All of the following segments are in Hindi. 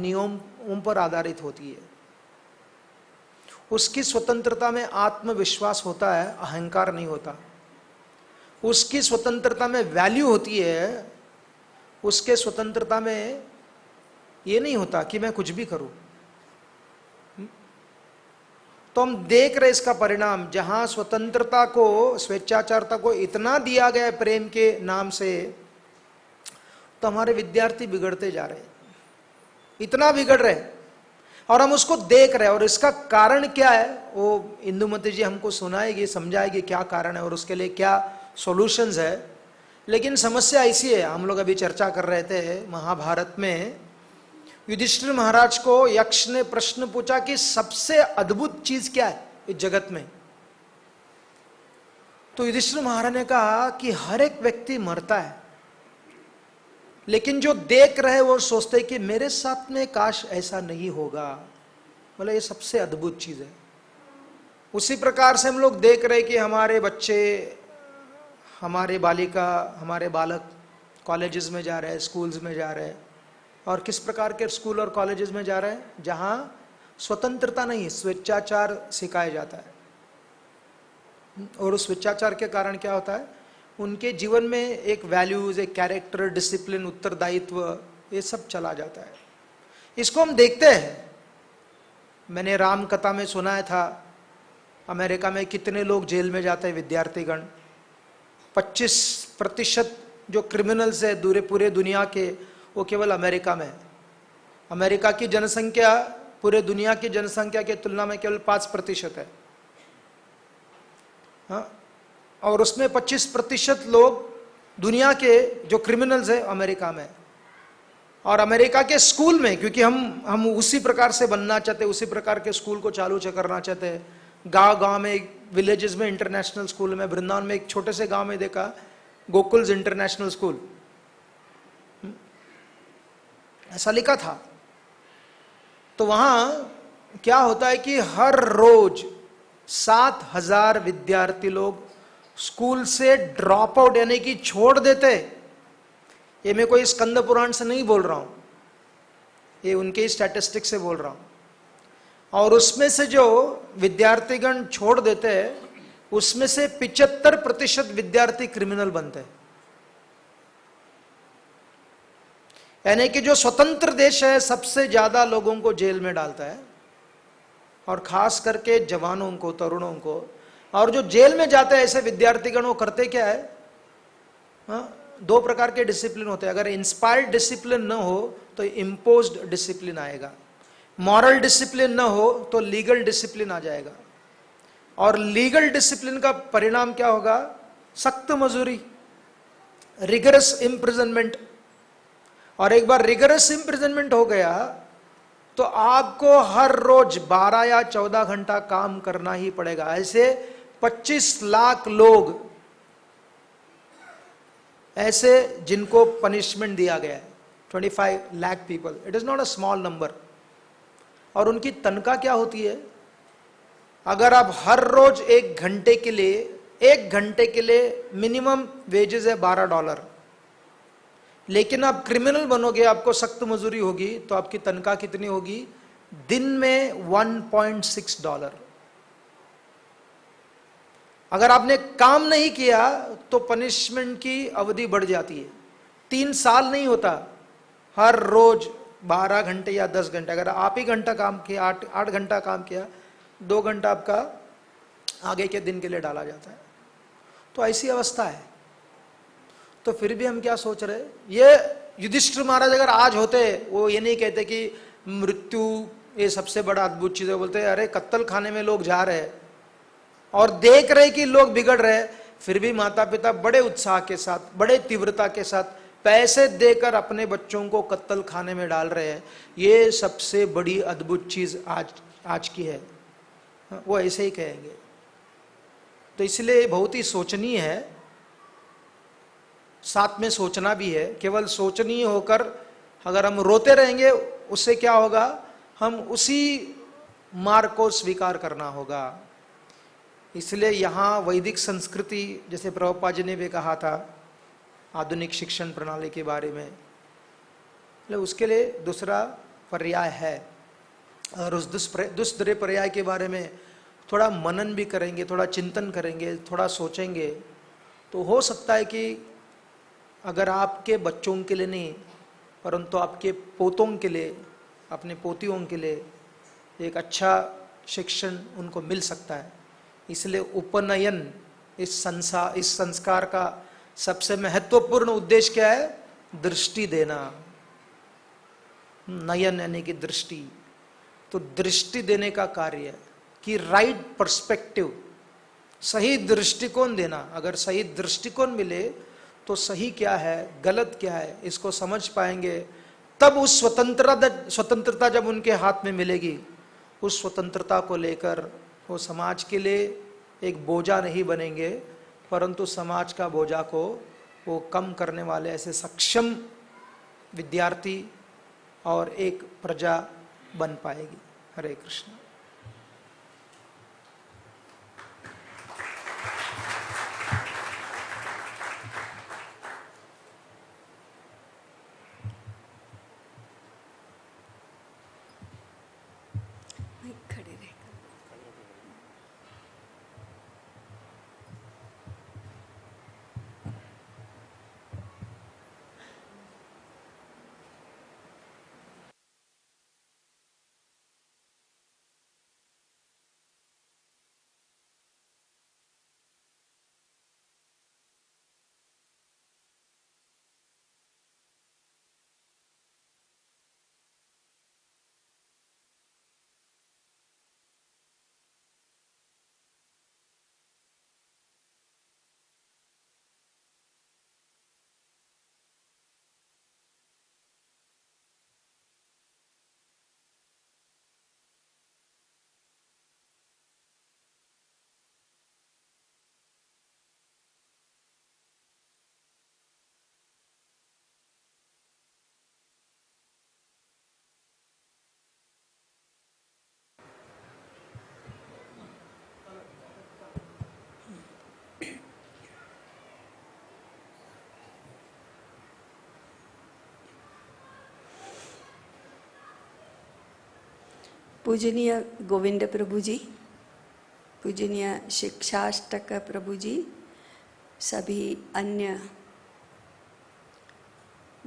नियमों पर आधारित होती है। उसकी स्वतंत्रता में आत्मविश्वास होता है, अहंकार नहीं होता। उसकी स्वतंत्रता में वैल्यू होती है, उसके स्वतंत्रता में ये नहीं होता कि मैं कुछ भी करूं। तो हम देख रहे इसका परिणाम, जहां स्वतंत्रता को, स्वेच्छाचारता को इतना दिया गया है प्रेम के नाम से, तो हमारे विद्यार्थी बिगड़ते जा रहे हैं, इतना बिगड़ रहे हैं और हम उसको देख रहे हैं। और इसका कारण क्या है वो इंदुमती जी हमको सुनाएगी, समझाएगी क्या कारण है और उसके लिए क्या सॉल्यूशंस है। लेकिन समस्या ऐसी है, हम लोग अभी चर्चा कर रहे थे महाभारत में, युधिष्ठिर महाराज को यक्ष ने प्रश्न पूछा कि सबसे अद्भुत चीज क्या है इस जगत में। तो युधिष्ठिर महाराज ने कहा कि हर एक व्यक्ति मरता है, लेकिन जो देख रहे वो सोचते कि मेरे साथ में काश ऐसा नहीं होगा। मतलब ये सबसे अद्भुत चीज है। उसी प्रकार से हम लोग देख रहे कि हमारे बच्चे, हमारे बालिका, हमारे बालक कॉलेजेस में जा रहे हैं, स्कूल्स में जा रहे हैं। और किस प्रकार के स्कूल और कॉलेजेस में जा रहे हैं? जहां स्वतंत्रता नहीं, स्वेच्छाचार सिखाया जाता है। और उस स्वेच्छाचार के कारण क्या होता है, उनके जीवन में एक वैल्यूज, एक कैरेक्टर, डिसिप्लिन, उत्तरदायित्व, ये सब चला जाता है। इसको हम देखते हैं। मैंने राम कथा में सुनाया था, अमेरिका में कितने लोग जेल में जाते हैं विद्यार्थीगण। 25% जो क्रिमिनल्स है पूरे दुनिया के, वो केवल अमेरिका में है। अमेरिका की जनसंख्या पूरे दुनिया की जनसंख्या की तुलना में केवल 5% है। हाँ? और उसमें 25% लोग दुनिया के जो क्रिमिनल्स है अमेरिका में। और अमेरिका के स्कूल में, क्योंकि हम उसी प्रकार से बनना चाहते, उसी प्रकार के स्कूल को चालू करना चाहते हैं। गांव में, विलेजेस में इंटरनेशनल स्कूल में, वृंदावन में एक छोटे से गांव में देखा गोकुल्स इंटरनेशनल स्कूल, ऐसा लिखा था। तो वहां क्या होता है कि हर रोज 7,000 विद्यार्थी लोग स्कूल से ड्रॉप आउट, यानी कि छोड़ देते। ये मैं कोई स्कंद पुराण से नहीं बोल रहा हूं, ये उनके स्टैटिस्टिक्स से बोल रहा हूं। और उसमें से जो विद्यार्थीगण छोड़ देते हैं, उसमें से 75% विद्यार्थी क्रिमिनल बनते हैं। यानी कि जो स्वतंत्र देश है सबसे ज्यादा लोगों को जेल में डालता है, और खास करके जवानों को, तरुणों को। और जो जेल में जाते हैं ऐसे विद्यार्थीगण, वो करते क्या है, दो प्रकार के डिसिप्लिन होते हैं। अगर इंस्पायर्ड डिसिप्लिन न हो तो इम्पोज्ड डिसिप्लिन आएगा, मॉरल डिसिप्लिन न हो तो लीगल डिसिप्लिन आ जाएगा। और लीगल डिसिप्लिन का परिणाम क्या होगा? सख्त मजूरी, रिगरस इम्प्रिजनमेंट। और एक बार रिगरस इम्प्रिजनमेंट हो गया तो आपको हर रोज 12 या 14 घंटा काम करना ही पड़ेगा। ऐसे 25 लाख लोग ऐसे जिनको पनिशमेंट दिया गया है, 25 lakh people, it is not a small number. और उनकी तनख्वाह क्या होती है? अगर आप हर रोज 1 घंटे के लिए मिनिमम वेजेस है $12, लेकिन आप क्रिमिनल बनोगे, आपको सख्त मजूरी होगी, तो आपकी तनख्वाह कितनी होगी? दिन में $1.6। अगर आपने काम नहीं किया तो पनिशमेंट की अवधि बढ़ जाती है, 3 साल नहीं होता, हर रोज 12 घंटे या 10 घंटे। अगर आप ही घंटा काम किया, 8 घंटा काम किया, 2 घंटा आपका आगे के दिन के लिए डाला जाता है। तो ऐसी अवस्था है। तो फिर भी हम क्या सोच रहे? ये युधिष्ठिर महाराज अगर आज होते, वो ये नहीं कहते कि मृत्यु ये सबसे बड़ा अद्भुत चीज है, बोलते अरे कत्ल खाने में लोग जा रहे हैं और देख रहे कि लोग बिगड़ रहे हैं, फिर भी माता पिता बड़े उत्साह के साथ, बड़े तीव्रता के साथ पैसे देकर अपने बच्चों को कत्ल खाने में डाल रहे हैं। ये सबसे बड़ी अद्भुत चीज आज की है। वो ऐसे ही कहेंगे। तो इसलिए बहुत ही सोचनीय है, साथ में सोचना भी है। केवल सोचनीय होकर अगर हम रोते रहेंगे, उससे क्या होगा? हम उसी मार्ग को स्वीकार करना होगा। इसलिए यहाँ वैदिक संस्कृति, जैसे प्रभुपाद जी ने भी कहा था आधुनिक शिक्षण प्रणाली के बारे में, उसके लिए दूसरा पर्याय है, और उस दुष्दरे पर्याय के बारे में थोड़ा मनन भी करेंगे, थोड़ा चिंतन करेंगे, थोड़ा सोचेंगे, तो हो सकता है कि अगर आपके बच्चों के लिए नहीं, परंतु आपके पोतों के लिए, अपने पोतियों के लिए एक अच्छा शिक्षण उनको मिल सकता है। इसलिए उपनयन, इस संस्कार का सबसे महत्वपूर्ण उद्देश्य क्या है? दृष्टि देना। नयन यानी कि दृष्टि, तो दृष्टि देने का कार्य है कि राइट पर्सपेक्टिव, सही दृष्टिकोण देना। अगर सही दृष्टिकोण मिले तो सही क्या है, गलत क्या है, इसको समझ पाएंगे। तब उस स्वतंत्रता जब उनके हाथ में मिलेगी, उस स्वतंत्रता को लेकर वो समाज के लिए एक बोझा नहीं बनेंगे, परंतु समाज का बोझा को वो कम करने वाले ऐसे सक्षम विद्यार्थी और एक प्रजा बन पाएगी। हरे कृष्ण। पूजनीय गोविंद प्रभु जी, पूजनीय शिक्षाष्टक प्रभु जी, सभी अन्य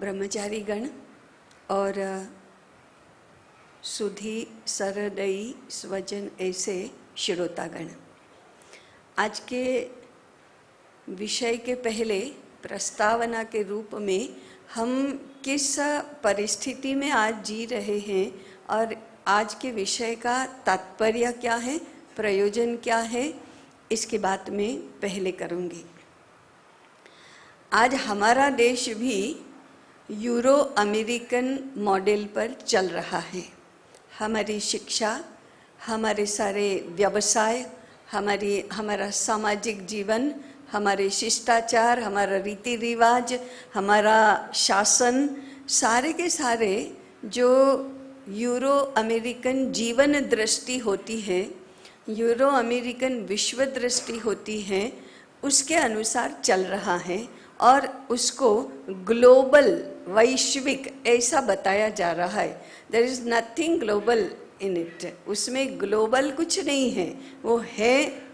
ब्रह्मचारी गण और सुधी सरदयी स्वजन ऐसे श्रोतागण, आज के विषय के पहले प्रस्तावना के रूप में हम किस परिस्थिति में आज जी रहे हैं और आज के विषय का तात्पर्य क्या है, प्रयोजन क्या है, इसकी बात मैं पहले करूँगी। आज हमारा देश भी यूरो अमेरिकन मॉडल पर चल रहा है। हमारी शिक्षा, हमारे सारे व्यवसाय, हमारा सामाजिक जीवन, हमारे शिष्टाचार, हमारा रीति रिवाज, हमारा शासन, सारे के सारे जो यूरो अमेरिकन जीवन दृष्टि होती है, यूरो अमेरिकन विश्व दृष्टि होती है, उसके अनुसार चल रहा है और उसको ग्लोबल, वैश्विक ऐसा बताया जा रहा है। There is nothing global in it, उसमें ग्लोबल कुछ नहीं है, वो है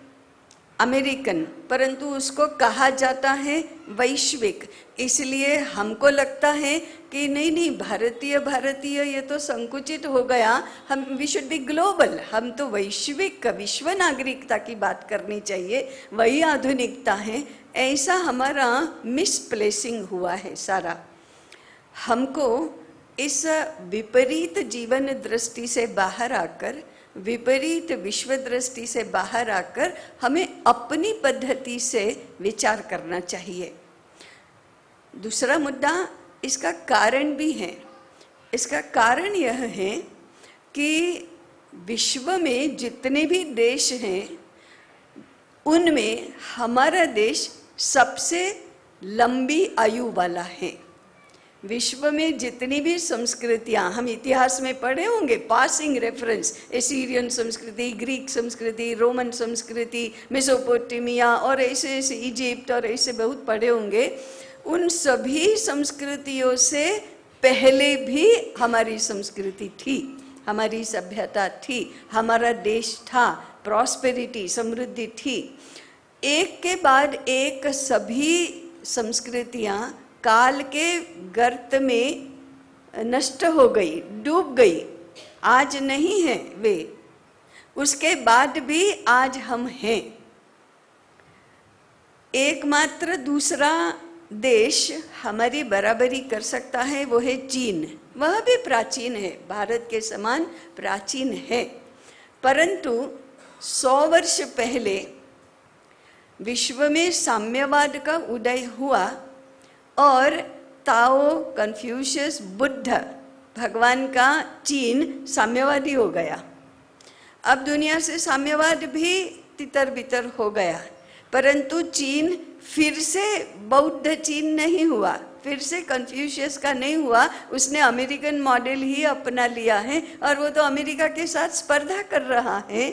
अमेरिकन, परंतु उसको कहा जाता है वैश्विक। इसलिए हमको लगता है कि नहीं भारतीय ये तो संकुचित हो गया, हम वी शुड बी ग्लोबल, हम तो वैश्विक विश्व नागरिकता की बात करनी चाहिए, वही आधुनिकता है। ऐसा हमारा मिसप्लेसिंग हुआ है सारा। हमको इस विपरीत जीवन दृष्टि से बाहर आकर, विपरीत विश्व दृष्टि से बाहर आकर हमें अपनी पद्धति से विचार करना चाहिए। दूसरा मुद्दा, इसका कारण भी है। इसका कारण यह है कि विश्व में जितने भी देश हैं उनमें हमारा देश सबसे लंबी आयु वाला है। विश्व में जितनी भी संस्कृतियां हम इतिहास में पढ़े होंगे, पासिंग रेफरेंस, एसीरियन संस्कृति, ग्रीक संस्कृति, रोमन संस्कृति, मेसोपोटामिया और ऐसे ऐसे इजिप्ट और ऐसे बहुत पढ़े होंगे, उन सभी संस्कृतियों से पहले भी हमारी संस्कृति थी, हमारी सभ्यता थी, हमारा देश था, प्रॉस्पेरिटी, समृद्धि थी। एक के बाद एक सभी संस्कृतियां काल के गर्त में नष्ट हो गई, डूब गई, आज नहीं है वे। उसके बाद भी आज हम हैं। एकमात्र दूसरा देश हमारी बराबरी कर सकता है वो है चीन। वह भी प्राचीन है, भारत के समान प्राचीन है, परंतु 100 वर्ष पहले विश्व में साम्यवाद का उदय हुआ और ताओ, कन्फ्यूशियस, बुद्ध भगवान का चीन साम्यवादी हो गया। अब दुनिया से साम्यवाद भी तितर बितर हो गया, परंतु चीन फिर से बौद्ध चीन नहीं हुआ, फिर से कन्फ्यूशियस का नहीं हुआ। उसने अमेरिकन मॉडल ही अपना लिया है और वो तो अमेरिका के साथ स्पर्धा कर रहा है।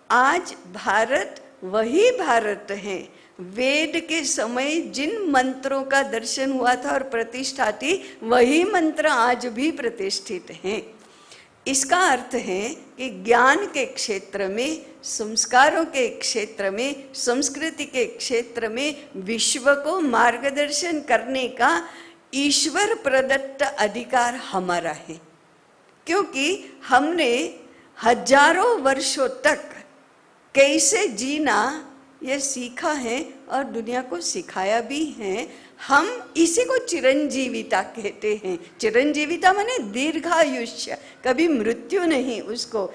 आज भारत वही भारत है, वेद के समय जिन मंत्रों का दर्शन हुआ था और प्रतिष्ठा थी, वही मंत्र आज भी प्रतिष्ठित हैं। इसका अर्थ है कि ज्ञान के क्षेत्र में, संस्कारों के क्षेत्र में, संस्कृति के क्षेत्र में विश्व को मार्गदर्शन करने का ईश्वर प्रदत्त अधिकार हमारा है, क्योंकि हमने हजारों वर्षों तक कैसे जीना ये सीखा है और दुनिया को सिखाया भी है। हम इसी को चिरंजीविता कहते हैं। चिरंजीविता माने दीर्घायुष्य, कभी मृत्यु नहीं उसको।